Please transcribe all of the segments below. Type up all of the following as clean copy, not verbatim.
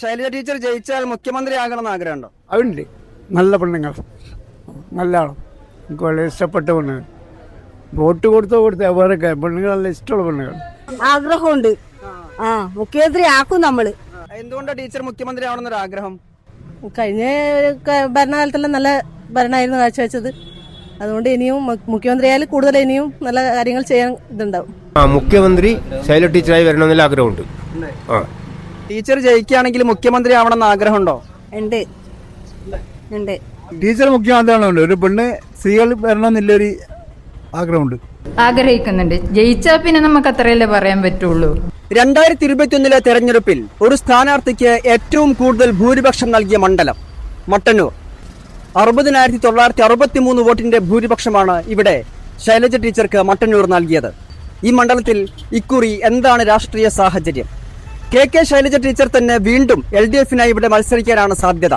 Shailaja teacher ജയിച്ചാൽ മുഖ്യമന്ത്രി ആകണമെന്ന് ആഗ്രഹമുണ്ടോ? അതുണ്ട്. നല്ല പെണ്ണുങ്ങൾ, നല്ല ആളും എനിക്ക് വളരെ ഇഷ്ടപ്പെട്ട പെണ്ണുങ്ങൾ. വോട്ട് കൊടുത്ത അവരൊക്കെ പെണ്ണുങ്ങളല്ല, ഇഷ്ടമുള്ള പെണ്ണുങ്ങൾ. ആഗ്രഹമുണ്ട്. മുഖ്യമന്ത്രി ആക്കും നമ്മള്. എന്തുകൊണ്ടാണ് ടീച്ചർ മുഖ്യമന്ത്രി ആവണമെന്നൊരു ആഗ്രഹം? കഴിഞ്ഞ ഭരണകാലത്തെല്ലാം നല്ല ഭരണമായിരുന്നു കാഴ്ചവെച്ചത്. അതുകൊണ്ട് ഇനിയും മുഖ്യമന്ത്രിയായാലും കൂടുതൽ ഇനിയും നല്ല കാര്യങ്ങൾ ചെയ്യാൻ ഇതുണ്ടാവും. മുഖ്യമന്ത്രി ശൈലജ ടീച്ചറായി വരണമെന്നുള്ള ആഗ്രഹമുണ്ട്. ടീച്ചർ ജയിക്കുകയാണെങ്കിൽ മുഖ്യമന്ത്രി ആവണമെന്ന് ആഗ്രഹമുണ്ടോ? ഉണ്ട്. ടീച്ചർ മുഖ്യമന്ത്രിയാണുണ്ട്. ഒരു പെണ്ണ് സ്ത്രീകൾ വരണമെന്നില്ലൊരു ആഗ്രഹമുണ്ട്, ആഗ്രഹിക്കുന്നുണ്ട്. ജയിച്ചാൽ പിന്നെ നമുക്ക് അത്രയല്ലേ പറയാൻ പറ്റുള്ളൂ. 2021 തെരഞ്ഞെടുപ്പിൽ ഒരു സ്ഥാനാർത്ഥിക്ക് ഏറ്റവും കൂടുതൽ ഭൂരിപക്ഷം നൽകിയ മണ്ഡലം മട്ടന്നൂർ. 60,963 വോട്ടിന്റെ ഭൂരിപക്ഷമാണ് ഇവിടെ ശൈലജ ടീച്ചർക്ക് മട്ടന്നൂർ നൽകിയത്. ഈ മണ്ഡലത്തിൽ ഇക്കുറി എന്താണ് രാഷ്ട്രീയ സാഹചര്യം? കെ ശൈലജ ടീച്ചർ തന്നെ വീണ്ടും LDF-നായി ഇവിടെ മത്സരിക്കാനാണ് സാധ്യത.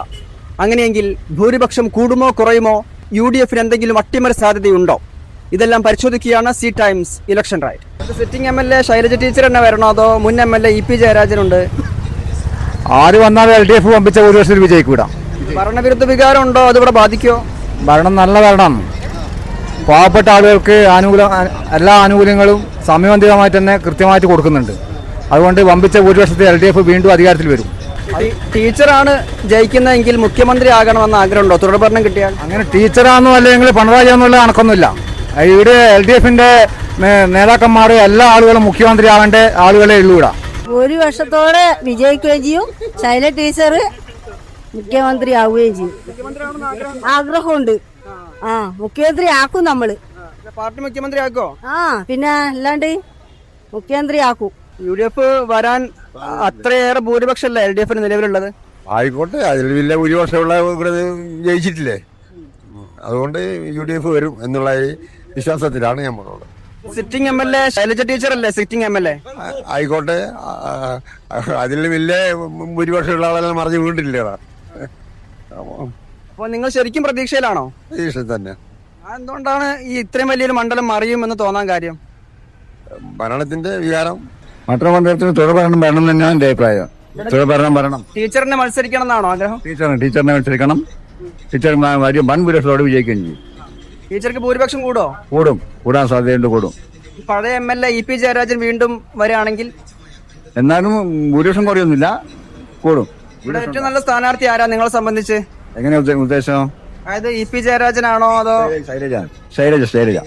അങ്ങനെയെങ്കിൽ ഭൂരിപക്ഷം കൂടുമോ കുറയുമോ? UDF-ന് എന്തെങ്കിലും അട്ടിമറി സാധ്യതയുണ്ടോ? ഇതെല്ലാം പരിശോധിക്കുകയാണ് C Times election right. Sitting MLA Shailaja teacher തന്നെ വരണോ അതോ മുൻ MLA EP ജയരാജനുണ്ട്? ആര് വന്നാലും LDF വമ്പിച്ച ഒരു വർഷത്തിൽ വിജയിക്കൂടാ. ഭരണവിരുദ്ധ വികാരം ഉണ്ടോ? അതിവിടെ ബാധിക്കോ? ഭരണം നല്ല ഭരണം. പാവപ്പെട്ട ആളുകൾക്ക് എല്ലാ ആനുകൂല്യങ്ങളും സമയബന്ധിതമായിട്ട് തന്നെ കൃത്യമായിട്ട് കൊടുക്കുന്നുണ്ട്. അതുകൊണ്ട് വമ്പിച്ച ഒരു വർഷത്തെ LDF വീണ്ടും അധികാരത്തിൽ വരും. ടീച്ചറാണ് ജയിക്കുന്നതെങ്കിൽ മുഖ്യമന്ത്രി ആകണമെന്ന് ആഗ്രഹമുണ്ടോ? തുടർഭരണം കിട്ടിയാൽ അങ്ങനെ ടീച്ചറാണെന്നോ അല്ലെങ്കിൽ പിണറായി എന്നുള്ള കണക്കൊന്നുമില്ല. ഇവിടെ LDF-ന്റെ നേതാക്കന്മാർ എല്ലാ ആളുകളും മുഖ്യമന്ത്രി ആകേണ്ട ആളുകളെ ഉള്ളൂ. ഇവിടെ ഒരു വർഷത്തോടെ വിജയിക്കുകയും ചെയ്യും. ശൈലജ ടീച്ചർ മുഖ്യമന്ത്രി ആവുകയും ചെയ്യും. ആഗ്രഹമുണ്ട്. മുഖ്യമന്ത്രി ആക്കും നമ്മള്. പാർട്ടി മുഖ്യമന്ത്രി ആക്കോ? പിന്നെ അല്ലാണ്ട് മുഖ്യമന്ത്രി ആക്കും. UDF വരാൻ അത്രയേറെ ഭൂരിപക്ഷമല്ല LDF-ന് നിലവിലുള്ളത്. ആയിക്കോട്ടെ, അതിൽ വലിയ ഭൂരിപക്ഷമുള്ള ജയിച്ചിട്ടില്ലേ, അതുകൊണ്ട് UDF വരും എന്നുള്ള വിശ്വാസത്തിലാണ് നമ്മളുള്ളത്. സിറ്റിംഗ് MLA ശൈലജ ടീച്ചർ അല്ലേ സിറ്റിംഗ് MLA? ആയിക്കോട്ടെ, അതിൽ വലിയ ഭൂരിപക്ഷമുള്ള ആളെല്ലാം മറിഞ്ഞു വീണ്ടില്ല. അപ്പോൾ നിങ്ങൾ ശരിക്കും പ്രതീക്ഷയിലാണോ? പ്രതീക്ഷ തന്നെ. എന്തുകൊണ്ടാണ് ഈ ഇത്രയും വലിയൊരു മണ്ഡലം മറിയുമെന്ന് തോന്നാൻ കാര്യം? ഭരണത്തിന്റെ വികാരം. മറ്റൊരു മണ്ഡലത്തിന് തുടർഭരണം വരണം തന്നെയാണ് എൻ്റെ അഭിപ്രായം. തുടർഭരണം വരണം. ടീച്ചറിനെ മത്സരിക്കണം എന്നാണോ ആഗ്രഹം? ടീച്ചറിനെ മത്സരിക്കണം. ടീച്ചർ വൻ ഭൂരിപക്ഷത്തോടെ വിജയിക്കുകയും ചെയ്യും. ടീച്ചർക്ക് ഭൂരിപക്ഷം കൂടാൻ സാധ്യതയുണ്ട്. കൂടും. പഴയ MLA EP ജയരാജൻ വീണ്ടും വരികയാണെങ്കിൽ? എന്നാലും ഭൂരിപക്ഷം കുറയൊന്നുമില്ല, കൂടും. ഇവിടെ ഏറ്റവും നല്ല സ്ഥാനാർത്ഥി ആരാ നിങ്ങളെ സംബന്ധിച്ച്? എങ്ങനെ ഉദ്ദേശം? അതായത് EP ജയരാജനാണോ അതോ ശൈലജ?